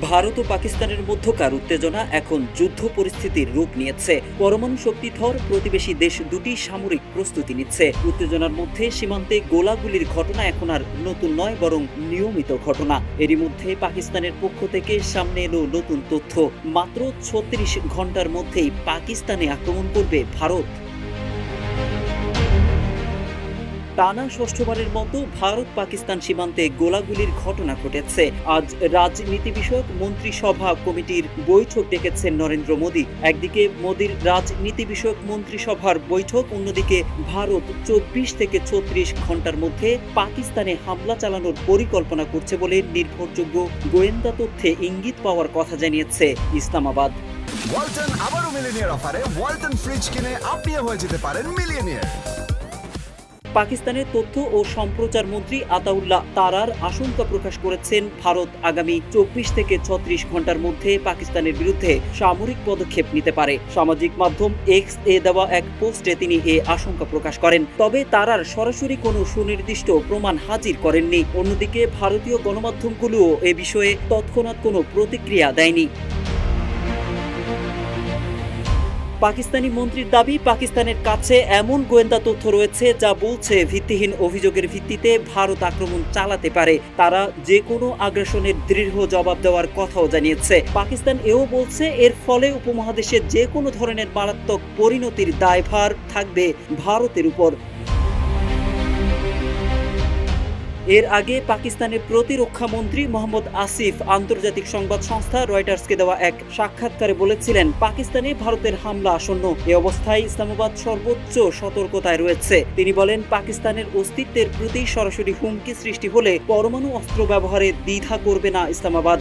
ভারত ও পাকিস্তানের মধ্যকার উত্তেজনা এখন যুদ্ধ পরিস্থিতির রূপ নিয়েছে। পরমাণু শক্তিধর প্রতিবেশী দেশ দুটি সামরিক প্রস্তুতি নিচ্ছে। উত্তেজনার মধ্যে সীমান্তে গোলাগুলির ঘটনা এখন আর নতুন নয়, বরং নিয়মিত ঘটনা। এরই মধ্যে পাকিস্তানের পক্ষ থেকে সামনে এলো নতুন তথ্য। মাত্র ৩৬ ঘন্টার মধ্যেই পাকিস্তানে আক্রমণ করবে ভারত। টানা ষষ্ঠবারের মতো ভারত পাকিস্তান সীমান্তে গোলাগুলির ঘটনা ঘটেছে। আজ রাজনীতি বিষয়ক মন্ত্রিসভা কমিটির বৈঠক ডেকেছেন নরেন্দ্র মোদী। একদিকে মোদীর রাজনীতি বিষয়ক মন্ত্রিসভার বৈঠক, অন্যদিকে ভারত ২৪ থেকে ৩৬ ঘন্টার মধ্যে পাকিস্তানে হামলা চালানোর পরিকল্পনা করছে বলে নির্ভরযোগ্য গোয়েন্দা তথ্যে ইঙ্গিত পাওয়ার কথা জানিয়েছে ইসলামাবাদ। ওয়ালটন আবারও মিলিয়নিয়ার অফারে ওয়ালটন ফ্রিজ কিনে আপনিও হয়ে যেতে পারেন মিলিয়নিয়ার। পাকিস্তানের তথ্য ও সম্প্রচার মন্ত্রী আতাউল্লাহ তারার আশঙ্কা প্রকাশ করেছেন ভারত আগামী ২৪ থেকে ৩৬ ঘন্টার মধ্যে পাকিস্তানের বিরুদ্ধে সামরিক পদক্ষেপ নিতে পারে। সামাজিক মাধ্যম এক্স এ দেওয়া এক পোস্টে তিনি এ আশঙ্কা প্রকাশ করেন। তবে তারার সরাসরি কোনো সুনির্দিষ্ট প্রমাণ হাজির করেননি। অন্যদিকে ভারতীয় গণমাধ্যমগুলোও এ বিষয়ে তৎক্ষণাৎ কোনো প্রতিক্রিয়া দেয়নি। পাকিস্তানি মন্ত্রীর দাবি, পাকিস্তানের কাছে এমন গোয়েন্দা তথ্য রয়েছে যা বলছে ভিত্তিহীন অভিযোগের ভিত্তিতে ভারত আক্রমণ চালাতে পারে। তারা যে কোনো আগ্রাসনের দৃঢ় জবাব দেওয়ার কথাও জানিয়েছে। পাকিস্তান এও বলছে এর ফলে উপমহাদেশের যে কোনো ধরনের মারাত্মক পরিণতির দায়ভার থাকবে ভারতের উপর। এর আগে পাকিস্তানের প্রতিরক্ষা মন্ত্রী মোহাম্মদ আসিফ আন্তর্জাতিক সংবাদ সংস্থা রয়টার্সকে দেওয়া এক সাক্ষাৎকারে বলেছিলেন, পাকিস্তানে ভারতের হামলা আসন্ন। এ অবস্থায় ইসলামাবাদ সর্বোচ্চ সতর্কতায় রয়েছে। তিনি বলেন, পাকিস্তানের অস্তিত্বের প্রতি সরাসরি হুমকি সৃষ্টি হলে পরমাণু অস্ত্র ব্যবহারে দ্বিধা করবে না ইসলামাবাদ।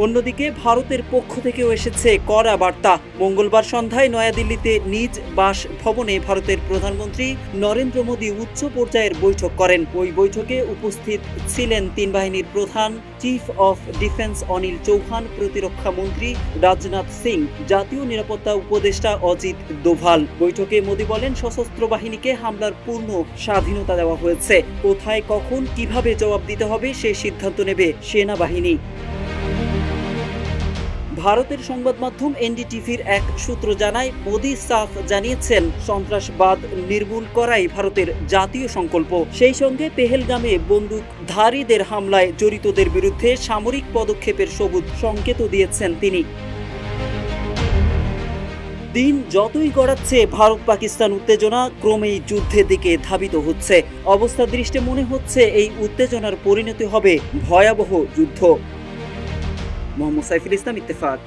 অন্যদিকে ভারতের পক্ষ থেকেও এসেছে কড়া বার্তা। মঙ্গলবার সন্ধ্যায় নয়াদিল্লিতে নিজ বাসভবনে ভারতের প্রধানমন্ত্রী নরেন্দ্র মোদী উচ্চ পর্যায়ের বৈঠক করেন। ওই বৈঠকে উপস্থিত ছিলেন তিন বাহিনীর প্রধান, chief of defence Anil Chauhan, প্রতিরক্ষা মন্ত্রী রাজনাথ সিং, জাতীয় নিরাপত্তা উপদেষ্টা অজিত দোভাল। বৈঠকে মোদী বলেন, সশস্ত্র বাহিনীকে হামলার পূর্ণ স্বাধীনতা দেওয়া হয়েছে। কোথায়, কখন, কিভাবে জবাব দিতে হবে সে সিদ্ধান্ত নেবে সেনাবাহিনী। ভারতের সংবাদ মাধ্যম এনডিটিভির এক সূত্র জানায়, মোদী সাফ জানিয়েছেন সন্ত্রাসবাদ নির্মূল করাই ভারতের জাতীয় সংকল্প। সেই সঙ্গে পেহেলগামে বন্দুকধারীদের হামলায় জড়িতদের বিরুদ্ধে সামরিক পদক্ষেপের সবুজ সংকেতও দিয়েছেন তিনি। দিন যতই গড়াচ্ছে ভারত পাকিস্তান উত্তেজনা ক্রমেই যুদ্ধের দিকে ধাবিত হচ্ছে। অবস্থা দৃষ্টে মনে হচ্ছে এই উত্তেজনার পরিণতি হবে ভয়াবহ যুদ্ধ। মোহাম্মদ সাইফুল ইসলাম, ইত্তেফাক।